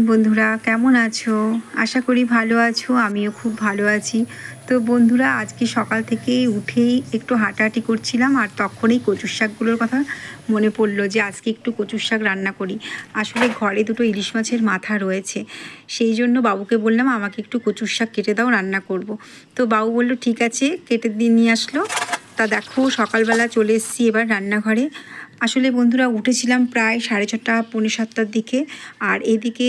বন্ধুরা, কেমন আছো? আশা করি ভালো আছো। আমিও খুব ভালো আছি। তো বন্ধুরা, আজকে সকাল থেকেই উঠেই একটু হাঁটাহাঁটি করছিলাম, আর তখনই কচুর শাকগুলোর কথা মনে পড়লো যে আজকে একটু কচুর শাক রান্না করি। আসলে ঘরে দুটো ইলিশ মাছের মাথা রয়েছে, সেই জন্য বাবুকে বললাম আমাকে একটু কচুর শাক কেটে দাও, রান্না করব। তো বাবু বললো ঠিক আছে, কেটে দিয়ে নিয়ে আসলো। তা দেখো, সকালবেলা চলে এসেছি এবার রান্নাঘরে। আসলে বন্ধুরা, উঠেছিলাম প্রায় 6:30 পৌনে 7টার দিকে, আর এদিকে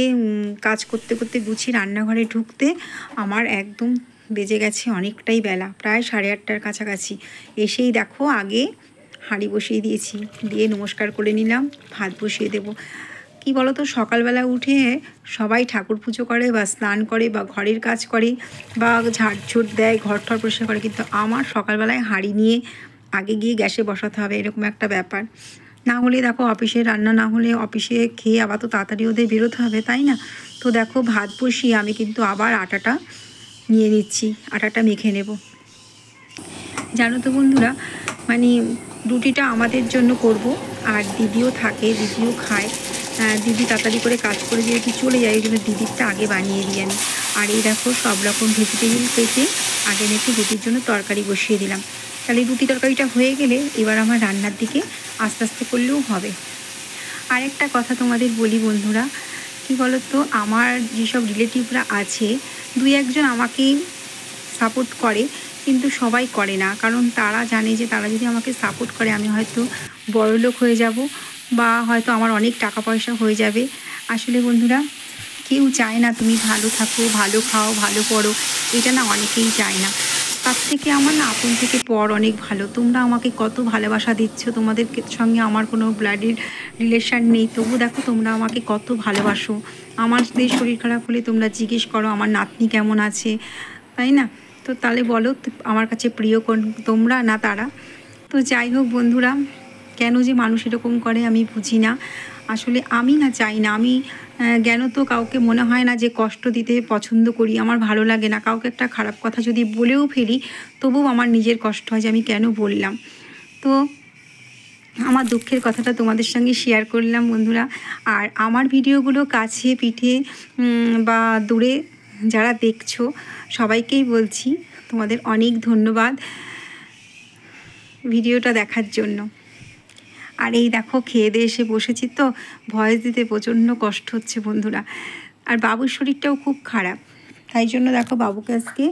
কাজ করতে করতে গুছিয়ে রান্নাঘরে ঢুকতে আমার একদম বেজে গেছে অনেকটাই বেলা, প্রায় 8:30টার কাছাকাছি। এসেই দেখো আগে হাঁড়ি বসিয়ে দিয়েছি, দিয়ে নমস্কার করে নিলাম, ভাত বসিয়ে দেব। কি বলো তো, সকালবেলা উঠে সবাই ঠাকুর পুজো করে বা স্নান করে বা ঘরের কাজ করে বা ঝাড়ঝুট দেয়, ঘর ঠর পরিষ্কার করে, কিন্তু আমার সকালবেলায় হাঁড়ি নিয়ে আগে গিয়ে গ্যাসে বসাতে হবে, এরকম একটা ব্যাপার। না হলে দেখো, অফিসে রান্না না হলে অফিসে খেয়ে আবার তো তাড়াতাড়ি ওদের বেরোতে হবে, তাই না? তো দেখো, ভাত বসিয়ে আমি কিন্তু আবার আটাটা নিয়ে নিচ্ছি, আটাটা মেখে নেব। জানো তো বন্ধুরা, মানে রুটিটা আমাদের জন্য করব, আর দিদিও থাকে, দিদিও খায়। দিদি তাড়াতাড়ি করে কাজ করে যেহেতু চলে যায়, ওই জন্য দিদিরটা আগে বানিয়ে দিই আমি। আর এই দেখো, সব রকম ভেজিটেবিল কেটে আগে একটু রুটির জন্য তরকারি বসিয়ে দিলাম। তাহলে রুটি তরকারিটা হয়ে গেলে এবার আমার রান্নার দিকে আস্তে আস্তে করলেও হবে। আরেকটা কথা তোমাদের বলি বন্ধুরা, কি বলো তো, আমার যেসব রিলেটিভরা আছে, দুই একজন আমাকেই সাপোর্ট করে, কিন্তু সবাই করে না। কারণ তারা জানে যে তারা যদি আমাকে সাপোর্ট করে আমি হয়তো বড়লোক হয়ে যাব, বা হয়তো আমার অনেক টাকা পয়সা হয়ে যাবে। আসলে বন্ধুরা, কেউ চায় না তুমি ভালো থাকো, ভালো খাও, ভালো পড়ো, এটা না অনেকেই চায় না। তার থেকে আমার না আপন থেকে পর অনেক ভালো। তোমরা আমাকে কত ভালোবাসা দিচ্ছ, তোমাদের সঙ্গে আমার কোনো ব্লাডের রিলেশান নেই, তবু দেখো তোমরা আমাকে কত ভালোবাসো। আমার শরীর খারাপ হলে তোমরা জিজ্ঞেস করো আমার নাতনি কেমন আছে, তাই না? তো তাহলে বলো, আমার কাছে প্রিয় তোমরা না তারা? তো যাই হোক বন্ধুরা, কেন যে মানুষ এরকম করে আমি বুঝি না। আসলে আমি না চাই না, আমি জ্ঞান তো কাউকে মনে হয় না যে কষ্ট দিতে পছন্দ করি, আমার ভালো লাগে না। কাউকে একটা খারাপ কথা যদি বলেও ফেলি, তবুও আমার নিজের কষ্ট হয় যে আমি কেন বললাম। তো আমার দুঃখের কথাটা তোমাদের সঙ্গে শেয়ার করলাম বন্ধুরা। আর আমার ভিডিওগুলো কাছে পিঠে বা দূরে যারা দেখছো, সবাইকেই বলছি তোমাদের অনেক ধন্যবাদ ভিডিওটা দেখার জন্য। আর এই দেখো, খেয়ে দিয়ে এসে বসেছি, তো ভয়েস দিতে প্রচণ্ড কষ্ট হচ্ছে বন্ধুরা। আর বাবুর শরীরটাও খুব খারাপ, তাই জন্য দেখো বাবুকে আজকে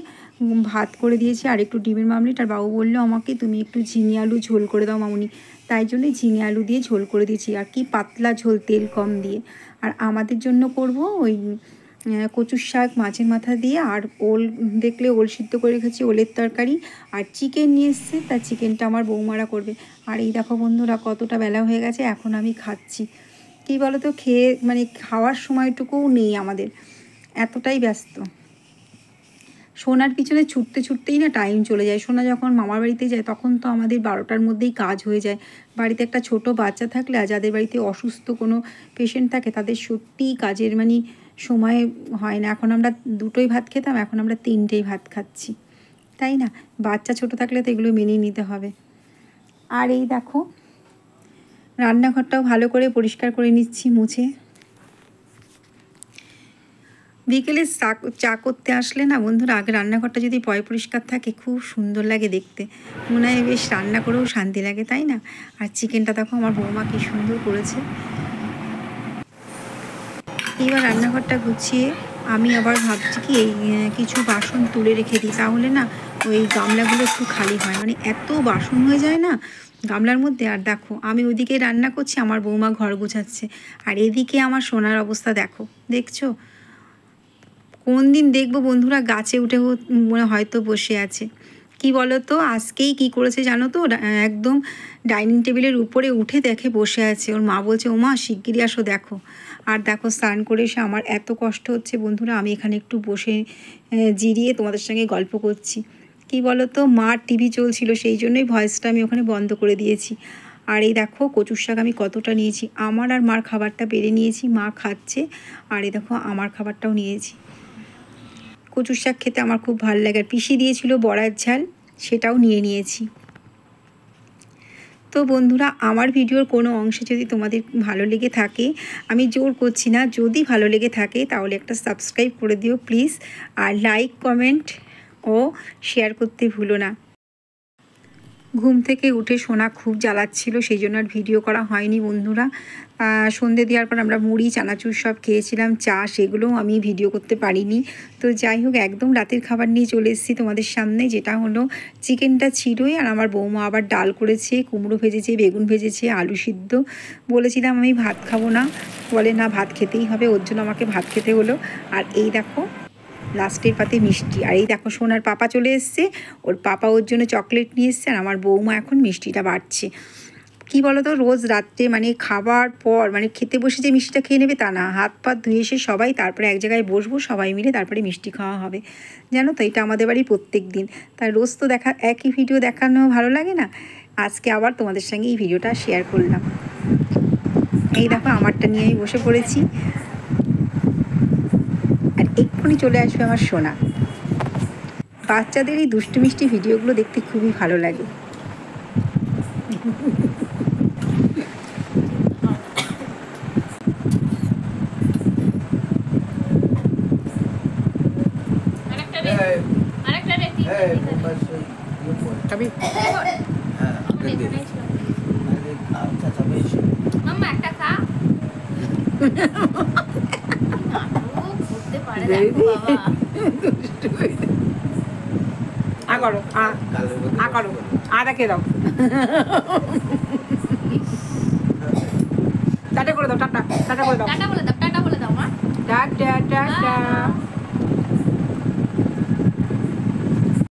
ভাত করে দিয়েছি আর একটু ডিমের মামলেট। আর বাবু বললো আমাকে তুমি একটু ঝিঙে আলু ঝোল করে দাও মামুনি, তাই জন্যই ঝিঙে আলু দিয়ে ঝোল করে দিয়েছি, আর কি পাতলা ঝোল, তেল কম দিয়ে। আর আমাদের জন্য করব ওই কচুর শাক মাছের মাথা দিয়ে, আর ওল দেখলে ওল সিদ্ধ করে রেখেছি, ওলের তরকারি। আর চিকেন নিয়ে এসছে, তার চিকেনটা আমার বৌমারা করবে। আর এই দেখো বন্ধুরা, কতটা বেলা হয়ে গেছে, এখন আমি খাচ্ছি। কী বলো তো, খেয়ে মানে খাওয়ার সময়টুকুও নেই আমাদের, এতটাই ব্যস্ত। সোনার পিছনে ছুটতে ছুটতেই না টাইম চলে যায়। সোনা যখন মামার বাড়িতে যায় তখন তো আমাদের 12টার মধ্যেই কাজ হয়ে যায়। বাড়িতে একটা ছোট বাচ্চা থাকলে, আর যাদের বাড়িতে অসুস্থ কোনো পেশেন্ট থাকে, তাদের সত্যিই কাজের মানে সময় হয় না। এখন আমরা 2টোই ভাত খেতাম, এখন আমরা 3টেই ভাত খাচ্ছি, তাই না? বাচ্চা ছোট থাকলে তো এগুলো মেনেই নিতে হবে। আর এই দেখো, রান্নাঘরটাও ভালো করে পরিষ্কার করে নিচ্ছি মুছে। বিকেলে চা করতে আসলে না বন্ধুরা, আগে রান্নাঘরটা যদি পরিষ্কার থাকে খুব সুন্দর লাগে দেখতে, মনে হয় বেশ রান্না করেও শান্তি লাগে, তাই না? আর চিকেনটা দেখো আমার বৌমা কী সুন্দর করেছে। এইবার রান্নাঘরটা গুছিয়ে আমি আবার ভাবছি কি, এই কিছু বাসন তুলে রেখে দিই, তাহলে না ওই গামলাগুলো একটু খালি হয়, মানে এত বাসন হয়ে যায় না গামলার মধ্যে। আর দেখো, আমি ওইদিকে রান্না করছি, আমার বৌমা ঘর গোছাচ্ছে, আর এদিকে আমার সোনার অবস্থা দেখো, দেখছো? কোন দিন দেখবো বন্ধুরা গাছে উঠে মনে হয়তো বসে আছে। কি বলো তো, আজকেই কি করেছে জানো তো, একদম ডাইনিং টেবিলের উপরে উঠে দেখে বসে আছে। ওর মা বলছে ওমা শিগগিরই আসো দেখো। আর দেখো, স্নান করে এসে আমার এত কষ্ট হচ্ছে বন্ধুরা, আমি এখানে একটু বসে জিরিয়ে তোমাদের সঙ্গে গল্প করছি। কি বলো তো, মার টিভি চলছিল, সেই জন্যই ভয়েসটা আমি ওখানে বন্ধ করে দিয়েছি। আর এই দেখো, কচুর শাক আমি কতটা নিয়েছি, আমার আর মার খাবারটা বেড়ে নিয়েছি, মা খাচ্ছে। আর এই দেখো, আমার খাবারটাও নিয়েছি। কচুর শাক খেতে আমার খুব ভালো লাগে, আর পিসি দিয়েছিল বড়ার ঝাল, সেটাও নিয়ে নিয়েছি। তো বন্ধুরা, আমার ভিডিওর কোনো অংশে যদি তোমাদের ভালো লেগে থাকে, আমি জোর করছি না, যদি ভালো লেগে থাকে তাহলে একটা সাবস্ক্রাইব করে দিও প্লিজ, আর লাইক কমেন্ট ও শেয়ার করতে ভুলো না। ঘুম থেকে উঠে সোনা খুব জ্বালাচ্ছিল, সেই জন্য আর ভিডিও করা হয়নি বন্ধুরা। সন্ধে দেওয়ার পর আমরা মুড়ি চানাচুর সব খেয়েছিলাম, চা, সেগুলোও আমি ভিডিও করতে পারিনি। তো যাই হোক, একদম রাতের খাবার নিয়ে চলে এসেছি তোমাদের সামনে, যেটা হলো চিকেনটা ছিলই, আর আমার বৌমা আবার ডাল করেছে, কুমড়ো ভেজেছে, বেগুন ভেজেছে, আলু সিদ্ধ। বলেছিলাম আমি ভাত খাবো না, বলে না ভাত খেতেই হবে, ওর জন্য আমাকে ভাত খেতে হলো। আর এই দেখো লাস্টের পাতে মিষ্টি, আর এই দেখো সোনার পাপা চলে এসছে, ওর পাপা ওর জন্য চকলেট নিয়ে এসছে, আর আমার বৌমা এখন মিষ্টিটা বাড়ছে। কি বলো তো, রোজ রাত্রে মানে খাবার পর মানে খেতে বসে যে মিষ্টিটা খেয়ে নেবে তা না, হাত পা ধুয়ে এসে সবাই তারপরে এক জায়গায় বসবো, সবাই মিলে তারপরে মিষ্টি খাওয়া হবে। জানো তো, এটা আমাদের বাড়ি প্রত্যেক দিন। তাই রোজ তো একই ভিডিও দেখানো ভালো লাগে না, আজকে আবার তোমাদের সঙ্গে এই ভিডিওটা শেয়ার করলাম। এই দেখো আমারটা নিয়ে আমি বসে পড়েছি, আর এক্ষুনি চলে আসবে আমার সোনা। বাচ্চাদের এই দুষ্টু মিষ্টি ভিডিওগুলো দেখতে খুবই ভালো লাগে। রেখে দাও, টাটা করে দাও, টাটা টাটা করে দাও, টাটা বলে দাও, টাটা বলে দাও, টাটা টাটা।